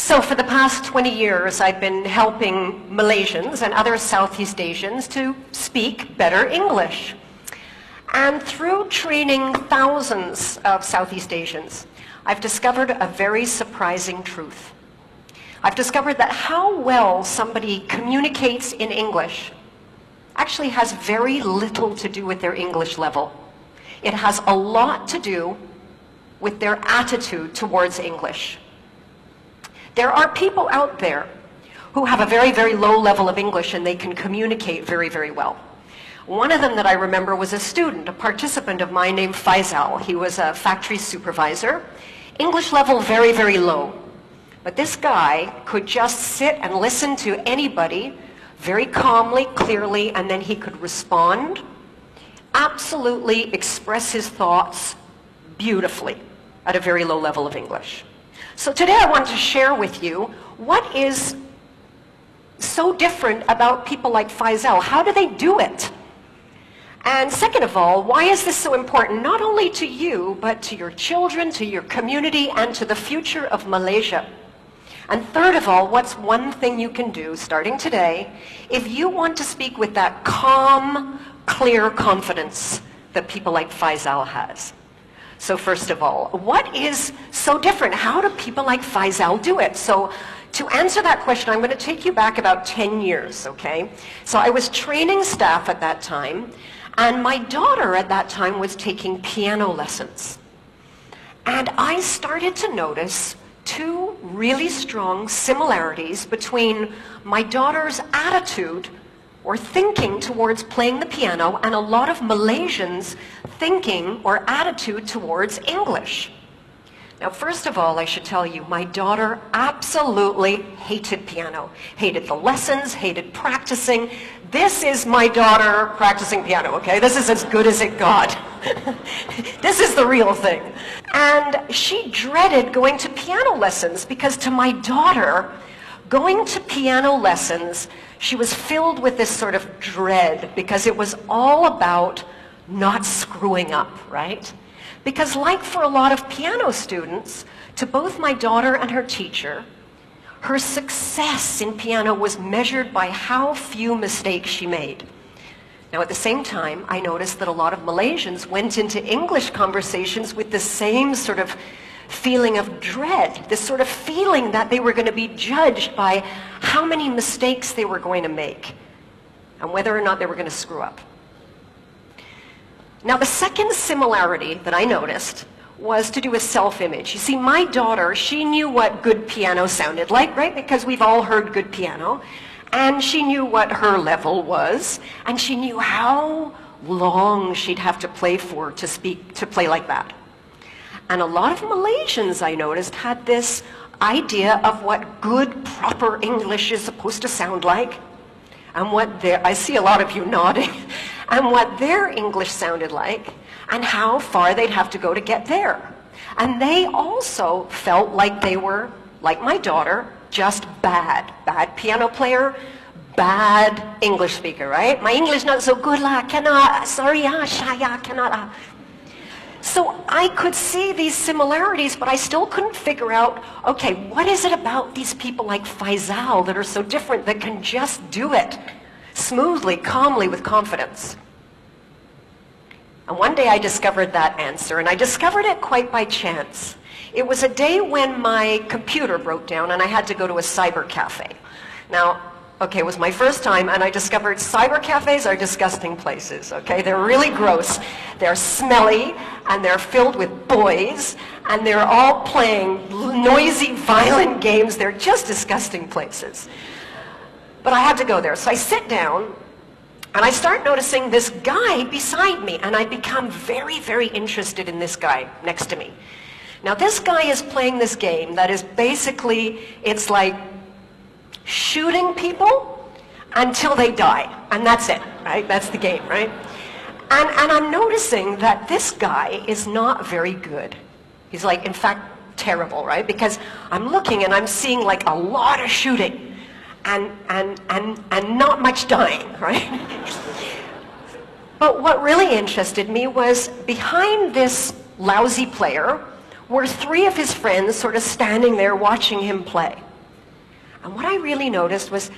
So for the past 20 years, I've been helping Malaysians and other Southeast Asians to speak better English. And through training thousands of Southeast Asians, I've discovered a very surprising truth. I've discovered that how well somebody communicates in English actually has very little to do with their English level. It has a lot to do with their attitude towards English. There are people out there who have a very, very low level of English and they can communicate very, very well. One of them that I remember was a student, a participant of mine named Faisal. He was a factory supervisor. English level very, very low. But this guy could just sit and listen to anybody very calmly, clearly, and then he could respond, absolutely express his thoughts beautifully at a very low level of English. So today I want to share with you what is so different about people like Faisal. How do they do it? And second of all, why is this so important, not only to you, but to your children, to your community, and to the future of Malaysia? And third of all, what's one thing you can do, starting today, if you want to speak with that calm, clear confidence that people like Faisal has? So first of all, what is so different? How do people like Faisal do it? So to answer that question, I'm going to take you back about 10 years, okay? So I was training staff at that time, and my daughter at that time was taking piano lessons. And I started to notice two really strong similarities between my daughter's attitude or thinking towards playing the piano and a lot of Malaysians' thinking or attitude towards English. Now, first of all, I should tell you, my daughter absolutely hated piano, hated the lessons, hated practicing. This is my daughter practicing piano, okay? This is as good as it got. This is the real thing. And she dreaded going to piano lessons because to my daughter, going to piano lessons, she was filled with this sort of dread because it was all about not screwing up, right? Because like for a lot of piano students, to both my daughter and her teacher, her success in piano was measured by how few mistakes she made. Now at the same time, I noticed that a lot of Malaysians went into English conversations with the same sort of feeling of dread, this sort of feeling that they were going to be judged by how many mistakes they were going to make and whether or not they were going to screw up. Now the second similarity that I noticed was to do with self-image. You see, my daughter, she knew what good piano sounded like, right? Because we've all heard good piano. And she knew what her level was, and she knew how long she'd have to play for to play like that. And a lot of Malaysians, I noticed, had this idea of what good, proper English is supposed to sound like, and I see a lot of you nodding, and what their English sounded like, and how far they'd have to go to get there. And they also felt like they were, like my daughter, just bad piano player, bad English speaker, right? My English not so good lah, cannot, sorry shaya, cannot. So I could see these similarities, but I still couldn't figure out, okay, what is it about these people like Faisal that are so different that can just do it smoothly, calmly, with confidence? And one day I discovered that answer, and I discovered it quite by chance. It was a day when my computer broke down and I had to go to a cyber cafe. Now, okay, it was my first time, and I discovered cyber cafes are disgusting places, okay? They're really gross. They're smelly, and they're filled with boys, and they're all playing noisy, violent games. They're just disgusting places. But I had to go there. So I sit down, and I start noticing this guy beside me, and I become very, very interested in this guy next to me. Now, this guy is playing this game that is basically, it's like shooting people until they die. And that's it, right? That's the game, right? And I'm noticing that this guy is not very good. He's like, in fact, terrible, right? Because I'm looking and I'm seeing like a lot of shooting and not much dying, right? But what really interested me was behind this lousy player were three of his friends sort of standing there watching him play. And what I really noticed was,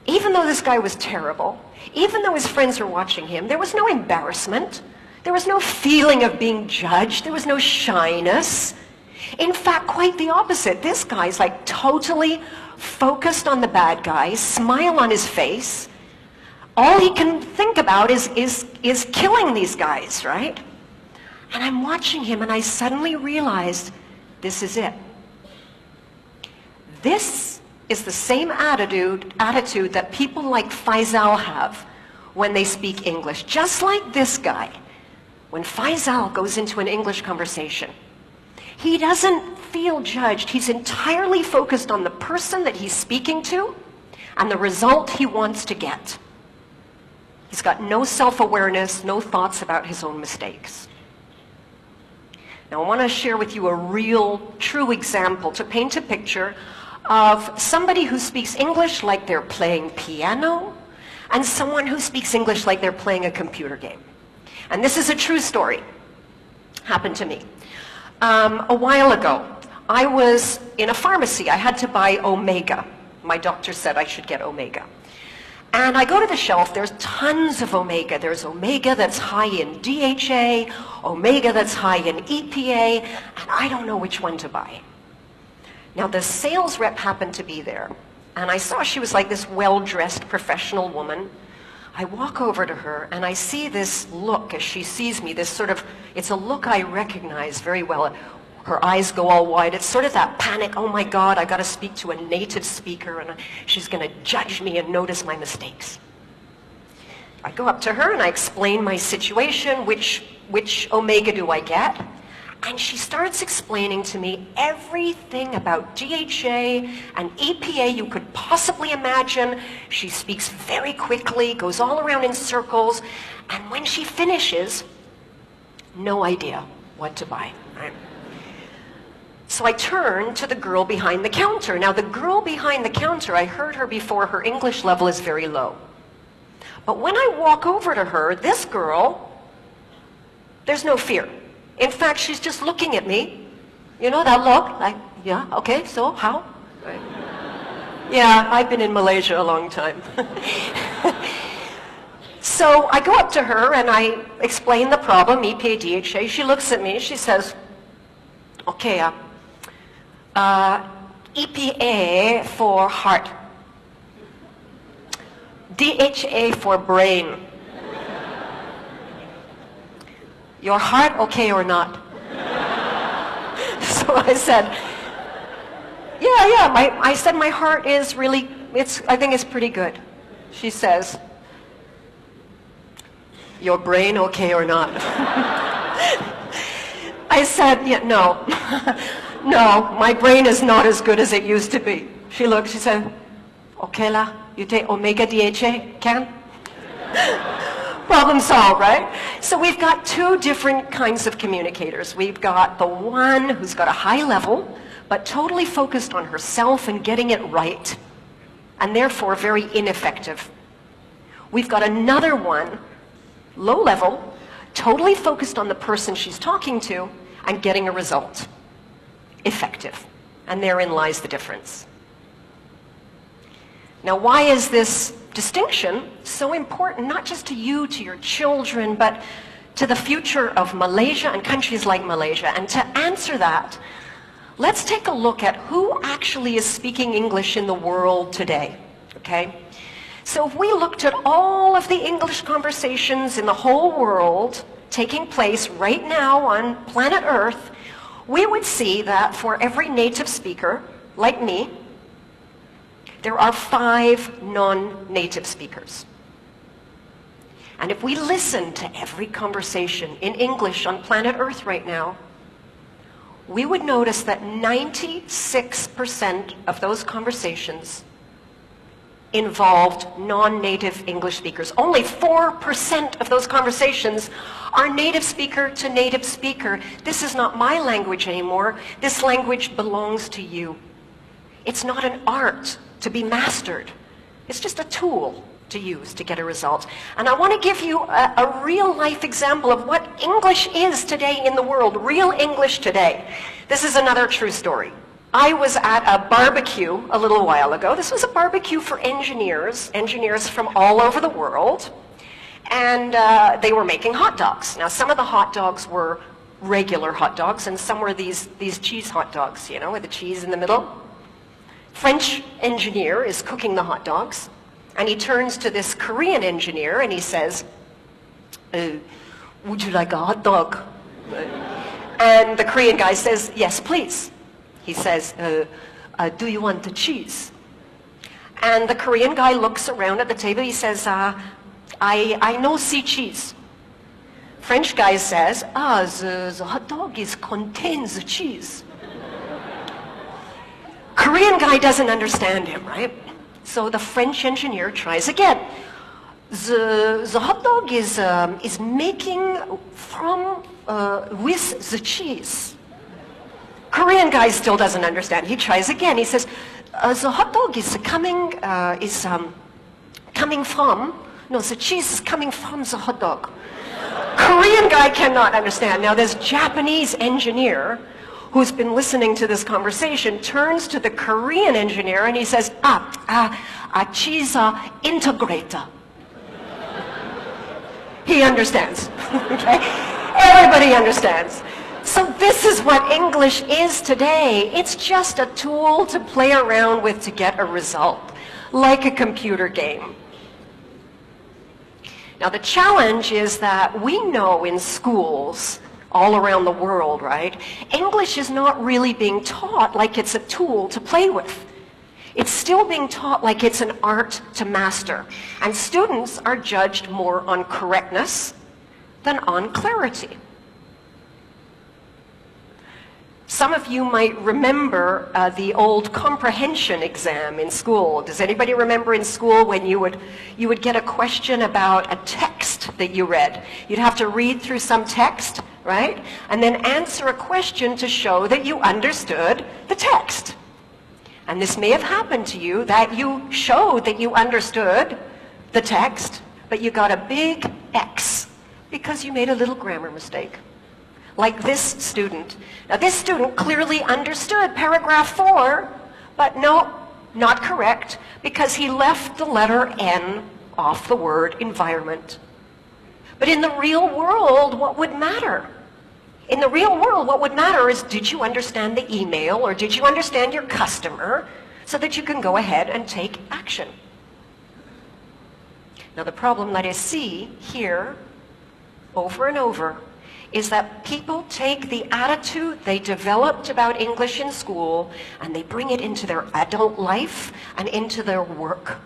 even though this guy was terrible, even though his friends were watching him, there was no embarrassment. There was no feeling of being judged. There was no shyness. In fact, quite the opposite. This guy's like totally focused on the bad guy, smile on his face. All he can think about is killing these guys, right? And I'm watching him and I suddenly realized, this is it. This is the same attitude that people like Faisal have when they speak English. Just like this guy, when Faisal goes into an English conversation, he doesn't feel judged. He's entirely focused on the person that he's speaking to and the result he wants to get. He's got no self-awareness, no thoughts about his own mistakes. Now, I want to share with you a real, true example to paint a picture of somebody who speaks English like they're playing piano and someone who speaks English like they're playing a computer game. And this is a true story. Happened to me. A while ago, I was in a pharmacy. I had to buy Omega. My doctor said I should get Omega. And I go to the shelf, there's tons of Omega. There's Omega that's high in DHA, Omega that's high in EPA, and I don't know which one to buy. Now, the sales rep happened to be there, and I saw she was like this well-dressed professional woman. I walk over to her, and I see this look as she sees me, this sort of, it's a look I recognize very well. Her eyes go all wide. It's sort of that panic, oh my God, I got to speak to a native speaker, and she's going to judge me and notice my mistakes. I go up to her, and I explain my situation, which Omega do I get? And she starts explaining to me everything about DHA and EPA you could possibly imagine. She speaks very quickly, goes all around in circles, and when she finishes, no idea what to buy. Right? So I turn to the girl behind the counter. Now, the girl behind the counter, I heard her before, her English level is very low. But when I walk over to her, this girl, there's no fear. In fact, she's just looking at me. You know that look? Like, yeah, okay, so how? Right. Yeah, I've been in Malaysia a long time. So I go up to her and I explain the problem, EPA, DHA. She looks at me, she says, okay, EPA for heart, DHA for brain. Your heart okay or not? So I said, I said my heart is really, I think it's pretty good. She says, your brain okay or not? I said, yeah, no. No, my brain is not as good as it used to be. She looked, she said, okay lah, you take Omega DHA, can? Problem solved, right? So we've got two different kinds of communicators. We've got the one who's got a high level, but totally focused on herself and getting it right, and therefore very ineffective. We've got another one, low level, totally focused on the person she's talking to and getting a result. Effective. And therein lies the difference. Now, why is this distinction so important, not just to you, to your children, but to the future of Malaysia and countries like Malaysia? And to answer that, let's take a look at who actually is speaking English in the world today, okay? So if we looked at all of the English conversations in the whole world taking place right now on planet Earth, we would see that for every native speaker, like me, there are 5 non-native speakers. And if we listen to every conversation in English on planet Earth right now, we would notice that 96% of those conversations involved non-native English speakers. Only 4% of those conversations are native speaker to native speaker. This is not my language anymore. This language belongs to you. It's not an art to be mastered. It's just a tool to use to get a result. And I want to give you a real-life example of what English is today in the world, real English today. This is another true story. I was at a barbecue a little while ago. This was a barbecue for engineers from all over the world. And they were making hot dogs. Now, some of the hot dogs were regular hot dogs, and some were these cheese hot dogs, you know, with the cheese in the middle. French engineer is cooking the hot dogs, and he turns to this Korean engineer and he says, would you like a hot dog? And the Korean guy says, yes, please. He says, do you want the cheese? And the Korean guy looks around at the table. He says, I no see cheese. French guy says, the hot dog contains the cheese. Korean guy doesn't understand him, right? So the French engineer tries again. The hot dog is making from with the cheese. Korean guy still doesn't understand. He tries again. He says, the hot dog is coming from. No, the cheese is coming from the hot dog. Korean guy cannot understand. Now this Japanese engineer who's been listening to this conversation turns to the Korean engineer and he says, cheese integrator. He understands. Okay? Everybody understands. So this is what English is today. It's just a tool to play around with to get a result, like a computer game. Now the challenge is that we know in schools all around the world, right, English is not really being taught like it's a tool to play with. It's still being taught like it's an art to master. And students are judged more on correctness than on clarity. Some of you might remember the old comprehension exam in school. Does anybody remember in school when you would get a question about a text that you read? You'd have to read through some text, right? And then answer a question to show that you understood the text. And this may have happened to you, that you showed that you understood the text, but you got a big X because you made a little grammar mistake. Like this student. Now this student clearly understood paragraph 4, but no, not correct, because he left the letter N off the word environment. But in the real world, what would matter? In the real world, what would matter is, did you understand the email or did you understand your customer so that you can go ahead and take action? Now the problem that I see here over and over is that people take the attitude they developed about English in school and they bring it into their adult life and into their work.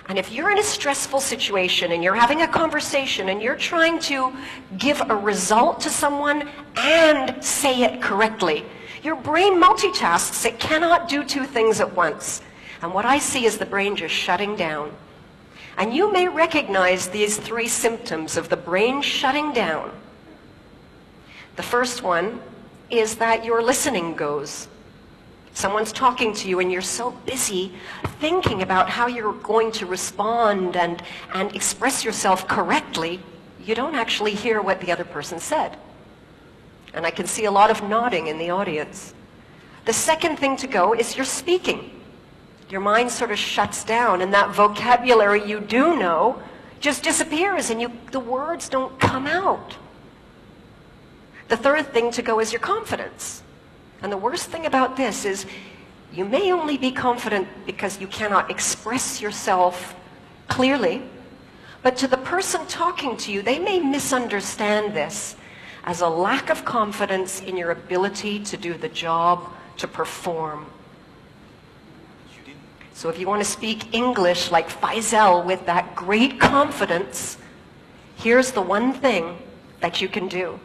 And if you're in a stressful situation and you're having a conversation and you're trying to give a result to someone and say it correctly, your brain multitasks. It cannot do two things at once. And what I see is the brain just shutting down. And you may recognize these 3 symptoms of the brain shutting down. The first one is that your listening goes. Someone's talking to you and you're so busy thinking about how you're going to respond and express yourself correctly, you don't actually hear what the other person said. And I can see a lot of nodding in the audience. The second thing to go is your speaking. Your mind sort of shuts down and that vocabulary you do know just disappears and the words don't come out. The third thing to go is your confidence. And the worst thing about this is you may only be confident because you cannot express yourself clearly, but to the person talking to you, they may misunderstand this as a lack of confidence in your ability to do the job, to perform. So if you want to speak English like Faisal with that great confidence, here's the one thing that you can do.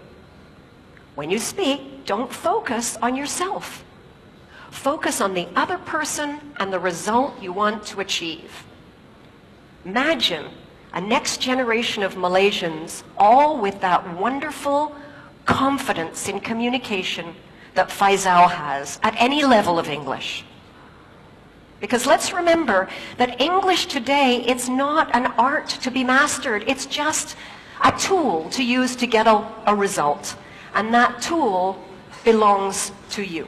When you speak, don't focus on yourself. Focus on the other person and the result you want to achieve. Imagine a next generation of Malaysians, all with that wonderful confidence in communication that Faisal has at any level of English. Because let's remember that English today, it's not an art to be mastered. It's just a tool to use to get a result. And that tool belongs to you.